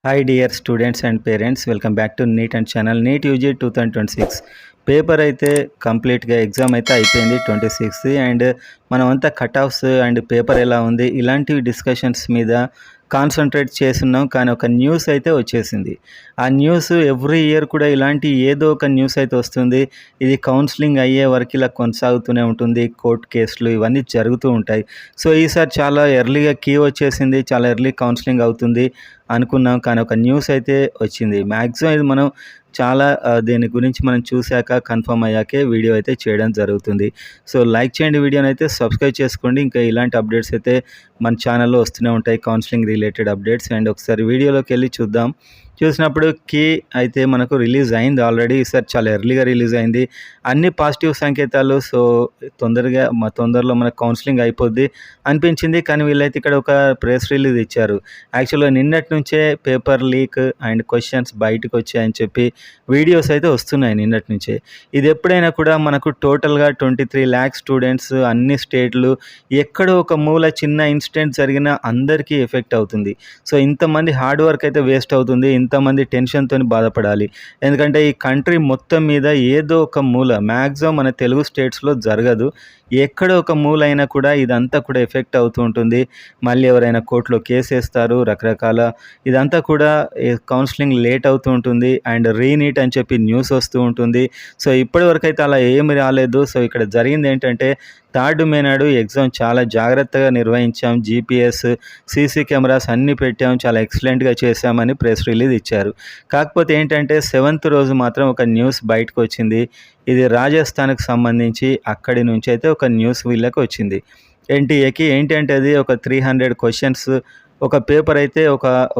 Hi dear students and parents, welcome back to NEET and channel NEET UG 2026. Paper అయితే కంప్లీట్గా exam అయితే అయిపోయింది 26 and మనమంతా cut offs and paper ఎలా ఉంది ఇలాంటివి డిస్కషన్స్ మీద కాన్సన్ట్రేట్ చేస్తున్నాం. కానీ ఒక న్యూస్ అయితే వచ్చేసింది. ఆ న్యూస్ ఎవ్రీ ఇయర్ కూడా ఇలాంటి ఏదో ఒక న్యూస్ అయితే వస్తుంది. ఇది కౌన్సిలింగ్ అయ్యే వరకు ఇలా కొనసాగుతూనే ఉంటుంది. కోర్టు కేసులు ఇవన్నీ జరుగుతూ ఉంటాయి. సో ఈసారి చాలా ఎర్లీగా కీ వచ్చేసింది, చాలా ఎర్లీ కౌన్సిలింగ్ అవుతుంది అనుకున్నాం. కానీ ఒక న్యూస్ అయితే వచ్చింది. మ్యాక్సిమం ఇది మనం చాలా దీని గురించి మనం చూశాక కన్ఫర్మ్ అయ్యాకే వీడియో అయితే చేయడం జరుగుతుంది. సో లైక్ చేయండి, వీడియోని అయితే సబ్స్క్రైబ్ చేసుకోండి. ఇంకా ఇలాంటి అప్డేట్స్ అయితే మన ఛానల్లో వస్తూనే ఉంటాయి, కౌన్సిలింగ్ రిలేటెడ్ అప్డేట్స్. అండ్ ఒకసారి వీడియోలోకి వెళ్ళి చూద్దాం. చూసినప్పుడు కీ అయితే మనకు రిలీజ్ అయింది ఆల్రెడీ. ఈసారి చాలా ఎర్లీగా రిలీజ్ అయింది. అన్ని పాజిటివ్ సంకేతాలు. సో తొందరలో మనకు కౌన్సిలింగ్ అయిపోద్ది అనిపించింది. కానీ వీళ్ళైతే ఇక్కడ ఒక ప్రెస్ రిలీజ్ ఇచ్చారు. యాక్చువల్గా నిన్నటి నుంచే పేపర్ లీక్ అండ్ క్వశ్చన్స్ బయటకు వచ్చాయని చెప్పి వీడియోస్ అయితే వస్తున్నాయి నిన్నటి నుంచే. ఇది ఎప్పుడైనా కూడా మనకు టోటల్గా 23 lakhs స్టూడెంట్స్, అన్ని స్టేట్లు, ఎక్కడో ఒక మూల చిన్న ఇన్సిడెంట్ జరిగినా అందరికీ ఎఫెక్ట్ అవుతుంది. సో ఇంతమంది హార్డ్ వర్క్ అయితే వేస్ట్ అవుతుంది, ఇంతమంది టెన్షన్తో బాధపడాలి. ఎందుకంటే ఈ కంట్రీ మొత్తం మీద ఏదో ఒక మూల, మ్యాక్సిమం మన తెలుగు స్టేట్స్లో జరగదు, ఎక్కడో ఒక మూల అయినా కూడా ఇదంతా కూడా ఎఫెక్ట్ అవుతూ ఉంటుంది. మళ్ళీ ఎవరైనా కోర్టులో కేసు వేస్తారు, రకరకాల ఇదంతా కూడా కౌన్సిలింగ్ లేట్ అవుతూ ఉంటుంది. అండ్ రీనీట్ అని చెప్పి న్యూస్ వస్తూ ఉంటుంది. సో ఇప్పటివరకు అయితే అలా ఏమి రాలేదు. సో ఇక్కడ జరిగింది ఏంటంటే 3rd మే నాడు ఎగ్జామ్ చాలా జాగ్రత్తగా నిర్వహించాం, జీపీఎస్, సీసీ కెమెరాస్ అన్నీ పెట్టాం, చాలా ఎక్సలెంట్గా చేశామని ప్రెస్ రిలీజ్ ఇచ్చారు. కాకపోతే ఏంటంటే 7th రోజు మాత్రం ఒక న్యూస్ బయటకు వచ్చింది. ఇది రాజస్థాన్కి సంబంధించి అక్కడి నుంచి అయితే ఒక న్యూస్ వీళ్ళకి వచ్చింది. ఎన్టీఏకి ఏంటంటే అది ఒక 300 క్వశ్చన్స్ ఒక పేపర్ అయితే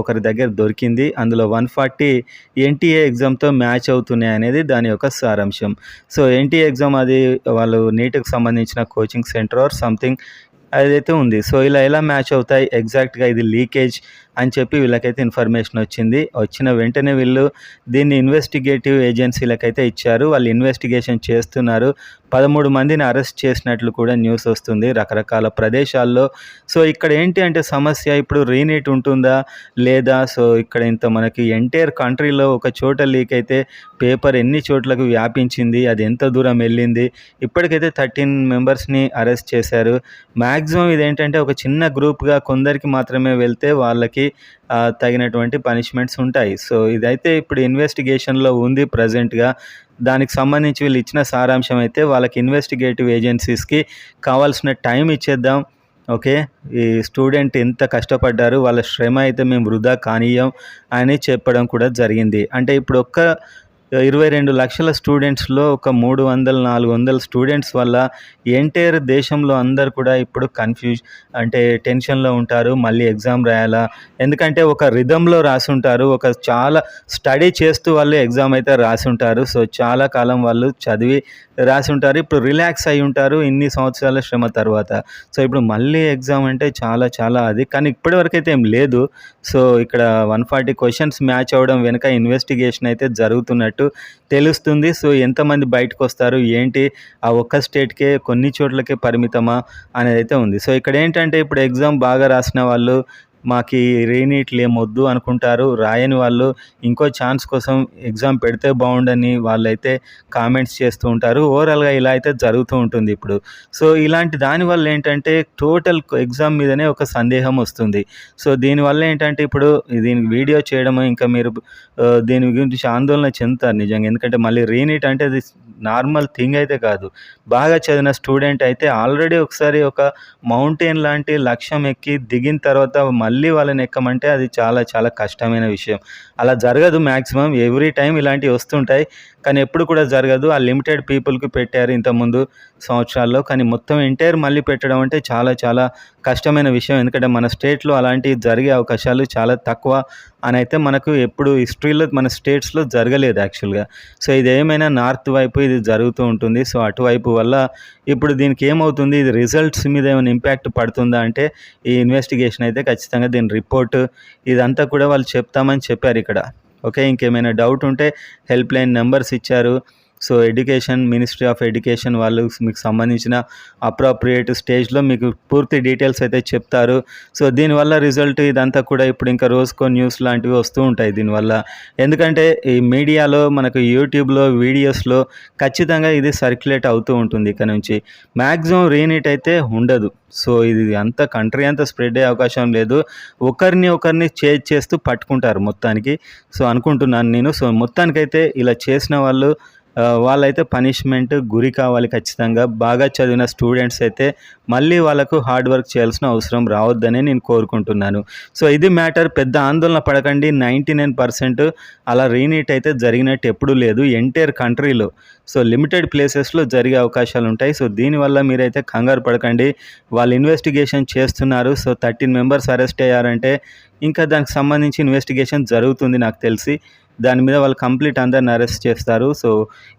ఒకరి దగ్గర దొరికింది. అందులో 140 ఎన్టీఏ ఎగ్జామ్తో మ్యాచ్ అవుతున్నాయి అనేది దాని యొక్క సారాంశం. సో ఎన్టీఏ ఎగ్జామ్ అది వాళ్ళు నీట్కి సంబంధించిన కోచింగ్ సెంటర్ ఆర్ సంథింగ్ అదైతే ఉంది. సో ఇలా ఎలా మ్యాచ్ అవుతాయి ఎగ్జాక్ట్గా, ఇది లీకేజ్ అని చెప్పి వీళ్ళకైతే ఇన్ఫర్మేషన్ వచ్చింది. వచ్చిన వెంటనే వీళ్ళు దీన్ని ఇన్వెస్టిగేటివ్ ఏజెన్సీలకైతే ఇచ్చారు. వాళ్ళు ఇన్వెస్టిగేషన్ చేస్తున్నారు. 13 మందిని అరెస్ట్ చేసినట్లు కూడా న్యూస్ వస్తుంది రకరకాల ప్రదేశాల్లో. సో ఇక్కడ ఏంటి అంటే సమస్య, ఇప్పుడు రీనీట్ ఉంటుందా లేదా? సో ఇక్కడ ఇంత మనకి ఎంటైర్ కంట్రీలో ఒక చోట లీక్ అయితే పేపర్ ఎన్ని చోట్లకు వ్యాపించింది, అది ఎంత దూరం వెళ్ళింది. ఇప్పటికైతే 13 మెంబర్స్ని అరెస్ట్ చేశారు. మ్యాక్సిమం ఇదేంటంటే ఒక చిన్న గ్రూప్గా కొందరికి మాత్రమే వెళ్తే వాళ్ళకి తగినటువంటి పనిష్మెంట్స్ ఉంటాయి. సో ఇదైతే ఇప్పుడు ఇన్వెస్టిగేషన్లో ఉంది ప్రజెంట్గా. దానికి సంబంధించి వీళ్ళు ఇచ్చిన సారాంశం అయితే వాళ్ళకి ఇన్వెస్టిగేటివ్ ఏజెన్సీస్కి కావాల్సిన టైం ఇచ్చేద్దాం. ఓకే, ఈ స్టూడెంట్ ఎంత కష్టపడ్డారు, వాళ్ళ శ్రమ అయితే మేము వృధా కానీయం అని చెప్పడం కూడా జరిగింది. అంటే ఇప్పుడు 22 లక్షల స్టూడెంట్స్లో ఒక 300-400 స్టూడెంట్స్ వల్ల ఎంటైర్ దేశంలో అందరు కూడా ఇప్పుడు అంటే టెన్షన్లో ఉంటారు. మళ్ళీ ఎగ్జామ్ రాయాలా? ఎందుకంటే ఒక రిథంలో రాసుంటారు, ఒక చాలా స్టడీ చేస్తూ వాళ్ళు ఎగ్జామ్ అయితే రాసుంటారు. సో చాలా కాలం వాళ్ళు చదివి రాసుంటారు. ఇప్పుడు రిలాక్స్ అయి ఉంటారు ఇన్ని సంవత్సరాల శ్రమ తర్వాత. సో ఇప్పుడు మళ్ళీ ఎగ్జామ్ అంటే చాలా చాలా అది. కానీ ఇప్పటివరకు అయితే ఏం లేదు. సో ఇక్కడ 140 క్వశ్చన్స్ మ్యాచ్ అవ్వడం వెనుక ఇన్వెస్టిగేషన్ అయితే జరుగుతున్నట్టు తెలుస్తుంది. సో ఎంతమంది బయటకు వస్తారు ఏంటి, ఆ ఒక్క స్టేట్కే కొన్ని చోట్లకే పరిమితమా అనేది అయితే ఉంది. సో ఇక్కడ ఏంటంటే ఇప్పుడు ఎగ్జామ్ బాగా రాసిన వాళ్ళు మాకు రీనీట్లు ఏమొద్దు అనుకుంటారు, రాయని వాళ్ళు ఇంకో ఛాన్స్ కోసం ఎగ్జామ్ పెడితే బాగుండని వాళ్ళైతే కామెంట్స్ చేస్తూ ఉంటారు. ఓవరాల్గా ఇలా అయితే జరుగుతూ ఉంటుంది ఇప్పుడు. సో ఇలాంటి దానివల్ల ఏంటంటే టోటల్ ఎగ్జామ్ మీదనే ఒక సందేహం వస్తుంది. సో దీనివల్ల ఏంటంటే ఇప్పుడు దీనికి వీడియో చేయడం, ఇంకా మీరు దీని గురించి ఆందోళన చెందుతారు నిజంగా. ఎందుకంటే మళ్ళీ రీనీట్ అంటే అది నార్మల్ థింగ్ అయితే కాదు. బాగా చదివిన స్టూడెంట్ అయితే ఆల్రెడీ ఒకసారి ఒక మౌంటైన్ లాంటి లక్ష్యం ఎక్కి దిగిన తర్వాత మళ్ళీ వాళ్ళని ఎక్కమంటే అది చాలా చాలా కష్టమైన విషయం. అలా జరగదు మ్యాక్సిమం. ఎవ్రీ టైం ఇలాంటివి వస్తుంటాయి, కానీ ఎప్పుడు కూడా జరగదు. ఆ లిమిటెడ్ పీపుల్కి పెట్టారు ఇంతకుముందు సంవత్సరాల్లో, కానీ మొత్తం ఎంటైర్ మళ్ళీ పెట్టడం అంటే చాలా చాలా కష్టమైన విషయం. ఎందుకంటే మన స్టేట్లో అలాంటివి జరిగే అవకాశాలు చాలా తక్కువ అని అయితే మనకు ఎప్పుడు హిస్టరీలో మన స్టేట్స్లో జరగలేదు యాక్చువల్గా. సో ఇది ఏమైనా నార్త్ వైపు ఇది జరుగుతూ ఉంటుంది. సో అటువైపు వల్ల ఇప్పుడు దీనికి ఏమవుతుంది, ఇది రిజల్ట్స్ మీద ఏమైనా ఇంపాక్ట్ పడుతుందా అంటే ఈ ఇన్వెస్టిగేషన్ అయితే ఖచ్చితంగా దీని రిపోర్ట్ ఇదంతా కూడా వాళ్ళు చెప్తామని చెప్పారు ఇక్కడ. ఓకే, ఇంకేమైనా డౌట్ ఉంటే హెల్ప్ లైన్ నెంబర్స్ ఇచ్చారు. సో మినిస్ట్రీ ఆఫ్ ఎడ్యుకేషన్ వాళ్ళు మీకు సంబంధించిన అప్రోప్రియేట్ స్టేజ్లో మీకు పూర్తి డీటెయిల్స్ అయితే చెప్తారు. సో దీనివల్ల రిజల్ట్ ఇదంతా కూడా ఇప్పుడు ఇంకా రోజుకో న్యూస్ లాంటివి వస్తూ ఉంటాయి దీనివల్ల. ఎందుకంటే ఈ మీడియాలో మనకు యూట్యూబ్లో వీడియోస్లో ఖచ్చితంగా ఇది సర్క్యులేట్ అవుతూ ఉంటుంది ఇక నుంచి. మ్యాక్సిమం రీనీట్ అయితే ఉండదు. సో ఇది అంతా కంట్రీ అంతా స్ప్రెడ్ అయ్యే అవకాశం లేదు. ఒకరిని చేస్తూ పట్టుకుంటారు మొత్తానికి. సో అనుకుంటున్నాను నేను. సో మొత్తానికైతే ఇలా చేసిన వాళ్ళైతే పనిష్మెంట్ గురి కావాలి ఖచ్చితంగా. బాగా చదివిన స్టూడెంట్స్ అయితే మళ్ళీ వాళ్ళకు హార్డ్ వర్క్ చేయాల్సిన అవసరం రావద్దని నేను కోరుకుంటున్నాను. సో ఇది మ్యాటర్. పెద్ద ఆందోళన పడకండి. 99% అలా రీనీట్ అయితే జరిగినట్టు ఎప్పుడూ లేదు ఎంటైర్ కంట్రీలో. సో లిమిటెడ్ ప్లేసెస్లో జరిగే అవకాశాలు ఉంటాయి. సో దీనివల్ల మీరైతే కంగారు పడకండి. వాళ్ళు ఇన్వెస్టిగేషన్ చేస్తున్నారు. సో 13 మెంబర్స్ అరెస్ట్ అయ్యారంటే ఇంకా దానికి సంబంధించి ఇన్వెస్టిగేషన్ జరుగుతుంది నాకు తెలిసి. దాని మీద వాళ్ళు కంప్లీట్ అందరిని అరెస్ట్ చేస్తారు. సో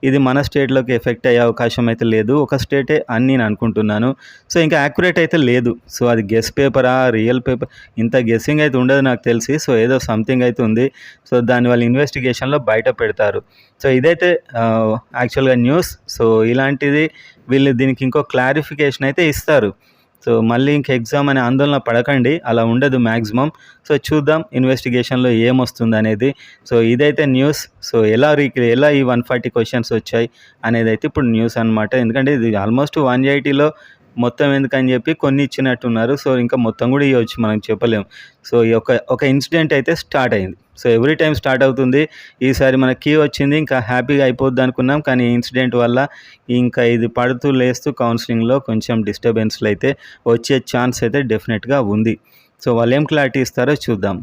ఇది మన స్టేట్లోకి ఎఫెక్ట్ అయ్యే అవకాశం అయితే లేదు. ఒక స్టేటే అని నేను అనుకుంటున్నాను. సో ఇంకా యాక్యురేట్ అయితే లేదు. సో అది గెస్ పేపరా రియల్ పేపర్ ఇంత గెస్సింగ్ అయితే ఉండదు నాకు తెలిసి. సో ఏదో సంథింగ్ అయితే ఉంది. సో దాన్ని వాళ్ళు ఇన్వెస్టిగేషన్లో బయట పెడతారు. సో ఇదైతే యాక్చువల్గా న్యూస్. సో ఇలాంటిది వీళ్ళు దీనికి ఇంకో క్లారిఫికేషన్ అయితే ఇస్తారు. సో మళ్ళీ ఇంక ఎగ్జామ్ అనే ఆందోళన పడకండి. అలా ఉండదు మ్యాక్సిమం. సో చూద్దాం ఇన్వెస్టిగేషన్లో ఏమొస్తుంది అనేది. సో ఇదైతే న్యూస్. సో ఎలా ఈ 140 క్వశ్చన్స్ వచ్చాయి అనేది అయితే ఇప్పుడు న్యూస్ అనమాట. ఎందుకంటే ఇది ఆల్మోస్ట్ 180లో మొత్తం ఎందుకని చెప్పి కొన్ని ఇచ్చినట్టున్నారు. సో ఇంకా మొత్తం కూడా ఇవ్వచ్చు మనం చెప్పలేము. సో ఈ ఒక ఇన్సిడెంట్ అయితే స్టార్ట్ అయింది. సో ఎవ్రీ టైం స్టార్ట్ అవుతుంది. ఈసారి మనకి కీ వచ్చింది, ఇంకా హ్యాపీగా అయిపోద్ది అనుకున్నాం. కానీ ఈ ఇన్సిడెంట్ వల్ల ఇంకా ఇది పడుతూ లేస్తూ కౌన్సిలింగ్లో కొంచెం డిస్టర్బెన్స్లు అయితే వచ్చే ఛాన్స్ అయితే డెఫినెట్గా ఉంది. సో వాళ్ళు ఏం క్లారిటీ ఇస్తారో చూద్దాం.